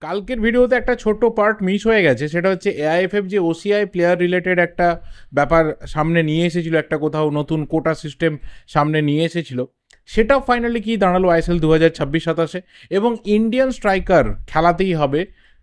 কালকের ভিডিওতে একটা ছোট্ট পার্ট মিস হয়ে গেছে, সেটা হচ্ছে এআইএফএফ যে ওসিআই প্লেয়ার রিলেটেড একটা ব্যাপার সামনে নিয়ে এসেছিল, একটা কোথাও নতুন কোটা সিস্টেম সামনে নিয়ে এসেছিল, সেটা ফাইনালি কি দাঁড়ালো আইএসএল 2026-27 এবং ইন্ডিয়ান স্ট্রাইকার খেলাতেই হবে,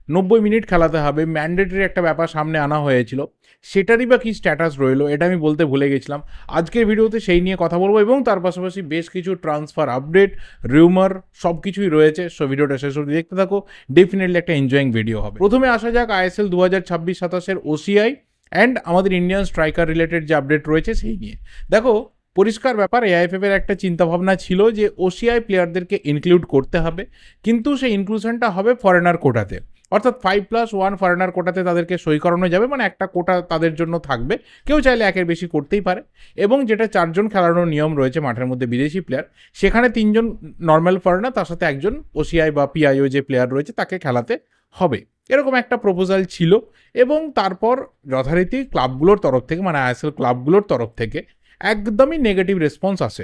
90 মিনিট খেলাতে হবে, ম্যান্ডেটরি একটা ব্যাপার সামনে আনা হয়েছিল, সেটারই বা কী স্ট্যাটাস রইলো এটা আমি বলতে ভুলে গেছিলাম। আজকের ভিডিওতে সেই নিয়ে কথা বলবো এবং তার পাশাপাশি বেশ কিছু ট্রান্সফার আপডেট, রিউমার সব কিছুই রয়েছে। সো ভিডিওটা শেষ অবধি দেখতে থাকো, ডেফিনেটলি একটা এনজয়িং ভিডিও হবে। প্রথমে আসা যাক আইএসএল 2026-27 ওসিআই অ্যান্ড আমাদের ইন্ডিয়ান স্ট্রাইকার রিলেটেড যে আপডেট রয়েছে সেই নিয়ে। দেখো, পরিষ্কার ব্যাপার, এআইএফএফ এর একটা চিন্তাভাবনা ছিল যে ওসিআই প্লেয়ারদেরকে ইনক্লুড করতে হবে, কিন্তু সেই ইনক্লুশনটা হবে ফরেনার কোটাতে, অর্থাৎ 5+1 ফরেনার কোটাতে তাদেরকে সই করানো যাবে, মানে একটা কোটা তাদের জন্য থাকবে, কেউ চাইলে একের বেশি করতেই পারে। এবং যেটা 4জন খেলানোর নিয়ম রয়েছে মাঠের মধ্যে বিদেশি প্লেয়ার, সেখানে 3জন নর্মাল ফরেনার, তার সাথে একজন ওসিআই বা পিআইও যে প্লেয়ার রয়েছে তাকে খেলাতে হবে, এরকম একটা প্রপোজাল ছিল। এবং তারপর যথারীতি ক্লাবগুলোর তরফ থেকে, মানে আইএসএল ক্লাবগুলোর তরফ থেকে একদমই নেগেটিভ রেসপন্স আসে।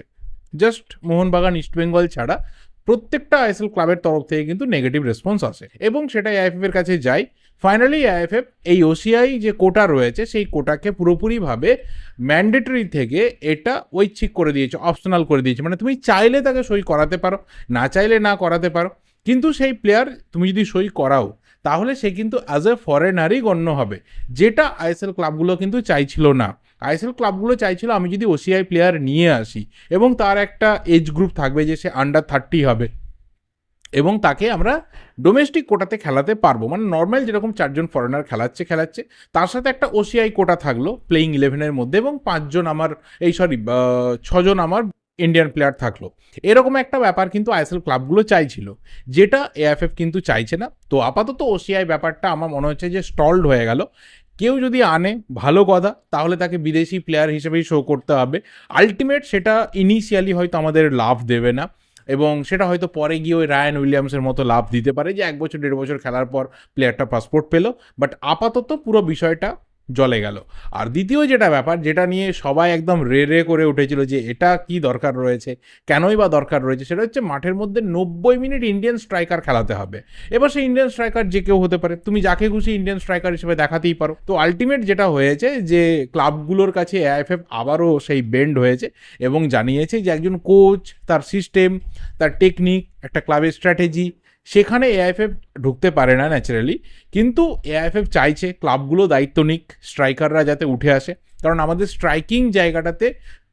জাস্ট মোহনবাগান, ইস্টবেঙ্গল ছাড়া প্রত্যেকটা আইএসএল ক্লাবের তরফ থেকে কিন্তু নেগেটিভ রেসপন্স আসে এবং সেটা এআইএফএফ এর কাছে যায়। ফাইনালি এআইএফএফ এই ওসিআই যে কোটা রয়েছে সেই কোটাকে পুরোপুরিভাবে ম্যান্ডেটরি থেকে এটা ঐচ্ছিক করে দিয়েছে, অপশনাল করে দিয়েছে, মানে তুমি চাইলে তাকে সই করাতে পারো, না চাইলে না করাতে পারো, কিন্তু সেই প্লেয়ার তুমি যদি সই করাও তাহলে সে কিন্তু অ্যাজ এ ফরেনারই গণ্য হবে, যেটা আইএসএল ক্লাবগুলো কিন্তু চাইছিল না। আইএসএল ক্লাবগুলো চাইছিল আমি যদি ওসিআই প্লেয়ার নিয়ে আসি এবং তার একটা এজ গ্রুপ থাকবে যে সে আন্ডার 30 হবে এবং তাকে আমরা ডোমেস্টিক কোটাতে খেলাতে পারবো, মানে নর্মাল যেরকম 4জন ফরেনার খেলাচ্ছে, তার সাথে একটা ওসিআই কোটা থাকলো প্লেইং 11-এর মধ্যে এবং 6জন আমার ইন্ডিয়ান প্লেয়ার থাকলো, এরকম একটা ব্যাপার কিন্তু আইএসএল ক্লাবগুলো চাইছিল, যেটা এএফএফ কিন্তু চাইছে না। তো আপাতত ওসিআই ব্যাপারটা আমার মনে হচ্ছে যে স্টলড হয়ে গেল। কেউ যদি আনে ভালো কথা, তাহলে তাকে বিদেশি প্লেয়ার হিসেবেই শো করতে হবে। আলটিমেট সেটা ইনিশিয়ালি হয়তো আমাদের লাভ দেবে না এবং সেটা হয়তো পরে গিয়ে ওই রায়ান উইলিয়ামসের মতো লাভ দিতে পারে যে 1 বছর 1.5 বছর খেলার পর প্লেয়ারটা পাসপোর্ট পেলো, বাট আপাতত পুরো বিষয়টা জলে গেল। আর দ্বিতীয় যেটা ব্যাপার, যেটা নিয়ে সবাই একদম রে করে উঠেছিল যে এটা কি দরকার রয়েছে, কেনই বা দরকার রয়েছে, সেটা হচ্ছে মাঠের মধ্যে 90 মিনিট ইন্ডিয়ান স্ট্রাইকার খেলাতে হবে। এবার সেই ইন্ডিয়ান স্ট্রাইকার যে কেউ হতে পারে, তুমি যাকে খুশি ইন্ডিয়ান স্ট্রাইকার হিসেবে দেখাতেই পারো। তো আলটিমেট যেটা হয়েছে যে ক্লাবগুলোর কাছে এআইএফএফ আবারও সেই বেন্ড হয়েছে এবং জানিয়েছে যে একজন কোচ, তার সিস্টেম, তার টেকনিক, একটা ক্লাবের স্ট্র্যাটেজি, সেখানে এআইএফএফ ঢুকতে পারে না ন্যাচারালি, কিন্তু এআইএফএফ চাইছে ক্লাবগুলো দায়িত্ব নিক, স্ট্রাইকাররা যাতে উঠে আসে, কারণ আমাদের স্ট্রাইকিং জায়গাটাতে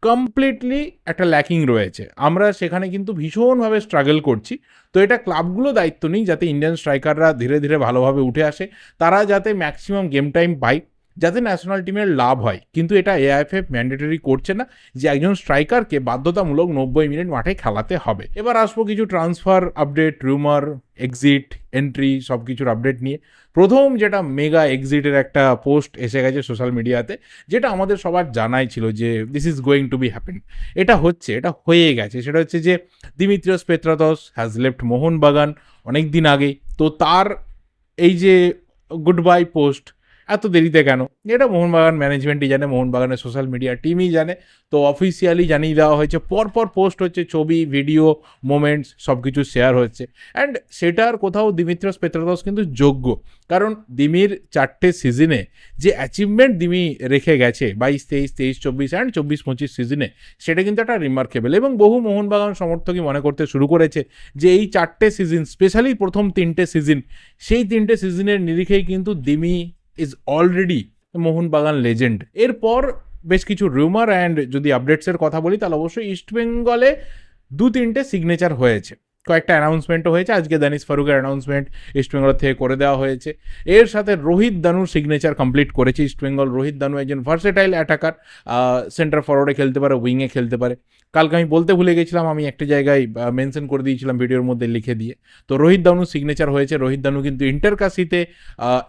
কমপ্লিটলি একটা ল্যাকিং রয়েছে, আমরা সেখানে কিন্তু ভীষণভাবে স্ট্রাগল করছি। তো এটা ক্লাবগুলো দায়িত্ব নিক যাতে ইন্ডিয়ান স্ট্রাইকাররা ধীরে ধীরে ভালোভাবে উঠে আসে, তারা যাতে ম্যাক্সিমাম গেম টাইম পায়, যাতে ন্যাশনাল টিমের লাভ হয়। কিন্তু এটা এআইএফএফ ম্যান্ডেটরি করছে না যে একজন স্ট্রাইকারকে বাধ্যতামূলক 90 মিনিট মাঠে খেলাতে হবে। এবার আসবো কিছু transfer update, rumour, exit, entry সব কিছুর আপডেট নিয়ে। প্রথম যেটা মেগা এক্সিটের একটা পোস্ট এসে গেছে সোশ্যাল মিডিয়াতে, যেটা আমাদের সবার জানাই ছিল যে this is going to B happen, এটা হয়ে গেছে। সেটা হচ্ছে যে Dimitrios Petratos has left Mohun Bagan অনেক দিন আগেই। তো তার এই যে গুড বাই পোস্ট এত দেরিতে কেন, এটা মোহনবাগান ম্যানেজমেন্টই জানে, মোহনবাগানের সোশ্যাল মিডিয়া টিমই জানে। তো অফিসিয়ালি জানিয়ে দেওয়া হয়েছে, পরপর পোস্ট হচ্ছে, ছবি, ভিডিও, মোমেন্টস সব কিছু শেয়ার হচ্ছে। অ্যান্ড সেটার কোথাও দিমিত্রিয়স পেত্রাতস কিন্তু যোগ্য, কারণ দিমির 4টে সিজনে যে অ্যাচিভমেন্ট দিমি রেখে গেছে 22-23, 23-24 অ্যান্ড 24-25 সিজনে, সেটা কিন্তু একটা রিমার্কেবল। এবং বহু মোহনবাগান সমর্থকই মনে করতে শুরু করেছে যে এই 4টে সিজন, স্পেশালি প্রথম 3টে সিজন, সেই 3টে সিজনের নিরিখেই কিন্তু দিমি ইজ অলরেডি মোহনবাগান লেজেন্ড। এরপর বেশ কিছু রিউমার অ্যান্ড যদি আপডেটসের কথা বলি তাহলে অবশ্যই ইস্টবেঙ্গলে 2-3টে সিগনেচার হয়েছে, কয়েকটা অ্যানাউন্সমেন্টও হয়েছে। আজকে দানিশ ফারুকের অ্যানাউন্সমেন্ট ইস্টবেঙ্গল থেকে করে দেওয়া হয়েছে। এর সাথে রোহিত দানুর সিগনেচার কমপ্লিট করেছে ইস্টবেঙ্গল। রোহিত দানু একজন ভার্সেটাইল অ্যাটাকার, সেন্টার ফরওয়ার্ডে খেলতে পারে, উইংয়ে খেলতে পারে। কালকে আমি বলতে ভুলে গেছিলাম, আমি একটা জায়গায় মেনশন করে দিয়েছিলাম ভিডিওর মধ্যে লিখে দিয়ে। তো রোহিত দানুর সিগনেচার হয়েছে। রোহিত দানু কিন্তু ইন্টারকাসিতে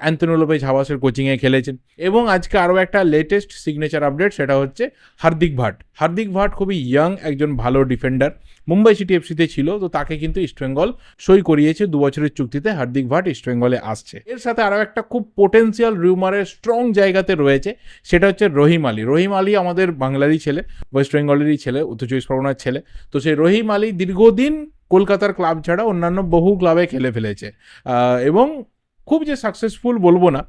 অ্যান্থনি লোপেজ হাওয়াসের কোচিংয়ে খেলেছেন। এবং আজকে আরও একটা লেটেস্ট সিগনেচার আপডেট, সেটা হচ্ছে হার্দিক ভাট। হার্দিক ভাট খুবই ইয়াং একজন ভালো ডিফেন্ডার, মুম্বাই সিটি এফসিতে ছিল, তো তাকে কিন্তু ইস্টবেঙ্গল সই করিয়েছে 2 বছরের চুক্তিতে। হার্দিক ভাট ইস্টবেঙ্গলে আসছে। এর সাথে আরও একটা খুব পোটেন্সিয়াল রিউমারের স্ট্রং জায়গাতে রয়েছে, সেটা হচ্ছে রহিম আলী। রহিম আলী আমাদের বাংলারই ছেলে, ওয়েস্ট বেঙ্গলেরই ছেলে, উত্তর 24 পরগনার ছেলে। তো সেই রহিম আলী দীর্ঘদিন কলকাতার ক্লাব ছাড়া অন্যান্য বহু ক্লাবে খেলে ফেলেছে, এবং খুব যে সাকসেসফুল বলবো না,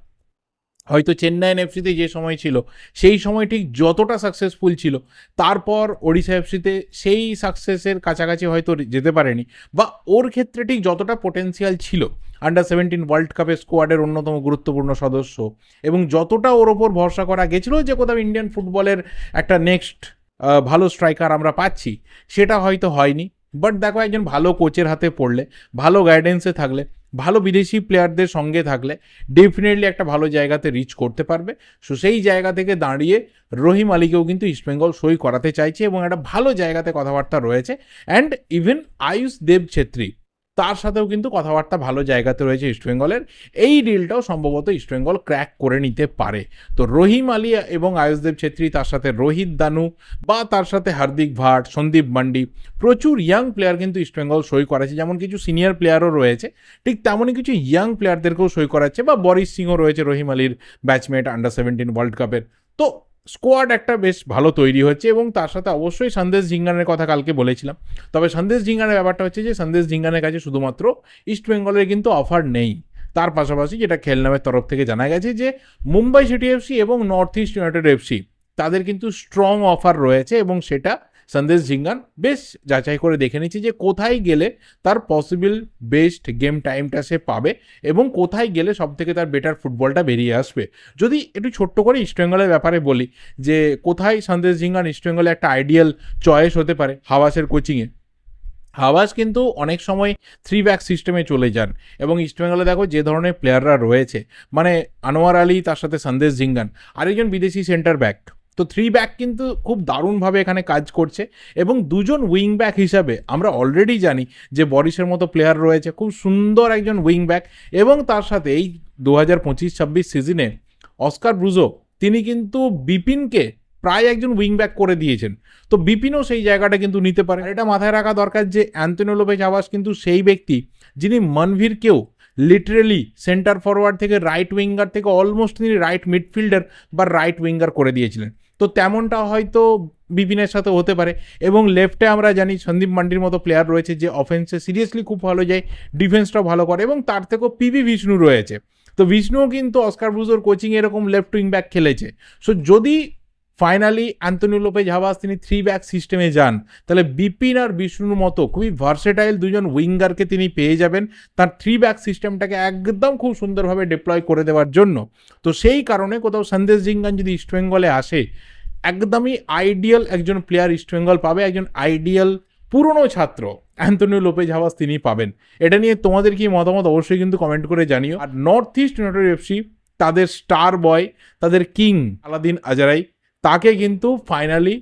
হয়তো চেন্নাইন এফসিতে যে সময় ছিল সেই সময় ঠিক যতটা সাকসেসফুল ছিল, তারপর ওড়িশা এফসিতে সেই সাকসেসের কাছাকাছি হয়তো যেতে পারেনি, বা ওর ক্ষেত্রে ঠিক যতটা পোটেন্সিয়াল ছিল আন্ডার 17 ওয়ার্ল্ড কাপের স্কোয়াডের অন্যতম গুরুত্বপূর্ণ সদস্য, এবং যতটা ওর ওপর ভরসা করা গেছিলো যে কোথাও ইন্ডিয়ান ফুটবলের একটা নেক্সট ভালো স্ট্রাইকার আমরা পাচ্ছি, সেটা হয়তো হয়নি। বাট দেখো, একজন ভালো কোচের হাতে পড়লে, ভালো গাইডেন্সে থাকলে, ভালো বিদেশি প্লেয়ারদের সঙ্গে থাকলে ডেফিনেটলি একটা ভালো জায়গাতে রিচ করতে পারবে। সো সেই জায়গা থেকে দাঁড়িয়ে রহিম আলীকেও কিন্তু ইস্টবেঙ্গল সই করাতে চাইছে এবং একটা ভালো জায়গাতে কথাবার্তা রয়েছে। অ্যান্ড ইভেন আয়ুষ দেব ছেত্রী, তার সাথেও কিন্তু কথাবার্তা ভালো জায়গাতে রয়েছে ইস্টবেঙ্গলের। এই ডিলটাও সম্ভবত ইস্টবেঙ্গল ক্র্যাক করে নিতে পারে। তো রহিম আলী এবং আয়ুষদেব ছেত্রী, তার সাথে রোহিত দানু, বা তার সাথে হার্দিক ভাট, সন্দীপ মান্ডি, প্রচুর ইয়াং প্লেয়ার কিন্তু ইস্টবেঙ্গল সই করাচ্ছে। যেমন কিছু সিনিয়র প্লেয়ারও রয়েছে, ঠিক তেমনই কিছু ইয়াং প্লেয়ারদেরকেও সই করাচ্ছে। বা বরিশ সিংও রয়েছে, রহিম আলীর ব্যাচমেট আন্ডার 17 ওয়ার্ল্ড কাপের। তো স্কোয়াড একটা বেশ ভালো তৈরি হচ্ছে, এবং তার সাথে অবশ্যই সন্দেশ ঝিঙ্গানের কথা কালকে বলেছিলাম। তবে সন্দেশ ঝিঙ্গানের ব্যাপারটা হচ্ছে যে সন্দেশ ঝিঙ্গানের কাছে শুধুমাত্র ইস্টবেঙ্গলের কিন্তু অফার নেই, তার পাশাপাশি যেটা খেলনামের তরফ থেকে জানা গেছে যে মুম্বাই সিটি এফসি এবং নর্থ ইস্ট ইউনাইটেড এফসি, তাদের কিন্তু স্ট্রং অফার রয়েছে, এবং সেটা সন্দেশ ঝিঙ্গান বেশ যাচাই করে দেখে নিচ্ছে যে কোথায় গেলে তার পসিবল বেস্ট গেম টাইমটা সে পাবে, এবং কোথায় গেলে সব থেকে তার বেটার ফুটবলটা বেরিয়ে আসবে। যদি একটু ছোট্ট করে ইস্টবেঙ্গলের ব্যাপারে বলি, যে কোথায় সন্দেশ ঝিঙ্গান ইস্টবেঙ্গলে একটা আইডিয়াল চয়েস হতে পারে, হাওয়াসের কোচিংয়ে। হাওয়াস কিন্তু অনেক সময় 3 ব্যাক সিস্টেমে চলে যান, এবং ইস্টবেঙ্গলে দেখো যে ধরনের প্লেয়াররা রয়েছে, মানে আনোয়ার আলী, তার সাথে সন্দেশ ঝিঙ্গান, আরেকজন বিদেশি সেন্টার ব্যাক, তো 3 ব্যাক কিন্তু খুব দারুণভাবে এখানে কাজ করছে। এবং দুজন উইং ব্যাক হিসাবে আমরা অলরেডি জানি যে বরিশের মতো প্লেয়ার রয়েছে, খুব সুন্দর একজন উইং ব্যাক। এবং তার সাথে এই 2025-26 সিজনে অস্কার ব্রুজো, তিনি কিন্তু বিপিনকে প্রায় একজন উইং ব্যাক করে দিয়েছেন। তো বিপিনও সেই জায়গাটা কিন্তু নিতে পারে। এটা মাথায় রাখা দরকার যে অ্যান্থনি লোপেজ আবাস কিন্তু সেই ব্যক্তি যিনি মনভীরকেও লিটারেলি সেন্টার ফরওয়ার্ড থেকে রাইট উইঙ্গার থেকে অলমোস্ট তিনি রাইট মিডফিল্ডার বা রাইট উইঙ্গার করে দিয়েছিলেন। তো তেমনটা হয়তো বিপিনের সাথে হতে পারে। এবং লেফটে আমরা জানি সন্দীপ মান্ডির মতো প্লেয়ার রয়েছে যে অফেন্সে সিরিয়াসলি খুব ভালো যায়, ডিফেন্সটাও ভালো করে, এবং তার থেকেও পিভি বিষ্ণু রয়েছে। তো বিষ্ণুও কিন্তু অস্কার ব্রুজোর কোচিংয়ে এরকম লেফট উইং ব্যাক খেলেছে। সো যদি ফাইনালি অ্যান্থনি লোপেজ হাবাস তিনি 3 ব্যাক সিস্টেমে যান, তাহলে বিপিন আর বিষ্ণুর মতো খুবই ভার্সেটাইল দুজন উইঙ্গারকে তিনি পেয়ে যাবেন তার 3 ব্যাক সিস্টেমটাকে একদম খুব সুন্দরভাবে ডিপ্লয় করে দেওয়ার জন্য। তো সেই কারণে কোথাও সন্দেশ ঝিঙ্গান যদি ইস্টবেঙ্গলে আসে, একদমই আইডিয়াল একজন প্লেয়ার ইস্টবেঙ্গল পাবে, একজন আইডিয়াল পুরনো ছাত্র অ্যান্থনি লোপেজ হাবাস তিনি পাবেন। এটা নিয়ে তোমাদের কি মতামত অবশ্যই কিন্তু কমেন্ট করে জানিও। আর নর্থ ইস্ট ইউনাইটেড এফসি, তাদের স্টার বয়, তাদের কিং আলাদিন আজারাই, তাকে কিন্তু ফাইনালি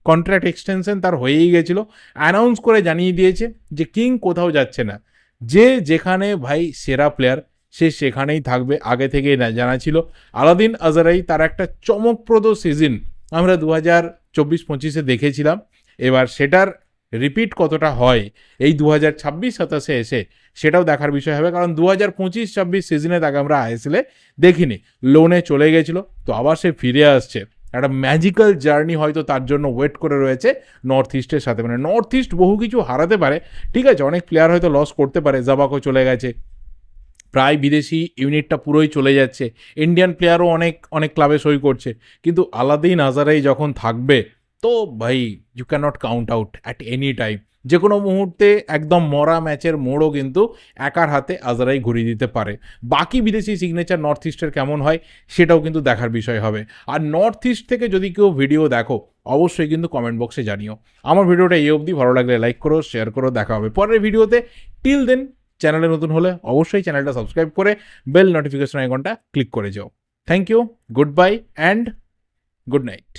কন্ট্রাক্ট এক্সটেনশন তার হয়েই গেছিলো, অ্যানাউন্স করে জানিয়ে দিয়েছে যে কিং কোথাও যাচ্ছে না, যে যেখানে ভাই সেরা প্লেয়ার সে সেখানেই থাকবে, আগে থেকেই জানা ছিল। আলাদিন আজারাই তার একটা চমকপ্রদ সিজন আমরা 2024-25 দেখেছিলাম। এবার সেটার রিপিট কতটা হয় এই 2026-27 এসে, সেটাও দেখার বিষয় হবে। কারণ 2025-26 সিজনে তাকে আমরা আইএসএলে দেখিনি, লোনে চলে গেছিলো, তো আবার সে ফিরে আসছে। একটা ম্যাজিক্যাল জার্নি হয়তো তার জন্য ওয়েট করে রয়েছে নর্থ ইস্টের সাথে। মানে নর্থ ইস্ট বহু কিছু হারাতে পারে, ঠিক আছে, অনেক প্লেয়ার হয়তো লস করতে পারে, জাবাকো চলে গেছে, প্রায় বিদেশি ইউনিটটা পুরোই চলে যাচ্ছে, ইন্ডিয়ান প্লেয়ারও অনেক অনেক ক্লাবে সই করছে, কিন্তু আলাদিন আজারাই যখন থাকবে, তো ভাই you can not count out at any time. যে কোনো মুহূর্তে একদম মরা ম্যাচের মোড়ও কিন্তু একার হাতে আজারাই ঘুরিয়ে দিতে পারে। বাকি বিদেশি সিগনেচার নর্থ ইস্টের কেমন হয় সেটাও কিন্তু দেখার বিষয় হবে। আর নর্থ ইস্ট থেকে যদি কেউ ভিডিও দেখো, অবশ্যই কিন্তু কমেন্ট বক্সে জানিও। আমার ভিডিওটা এই অবধি, ভালো লাগলে লাইক করো, শেয়ার করো, দেখা হবে পরের ভিডিওতে। টিল দেন, চ্যানেলে নতুন হলে অবশ্যই চ্যানেলটা সাবস্ক্রাইব করে বেল নোটিফিকেশন আইকনটা ক্লিক করে যাও। Thank you, good bye and good night.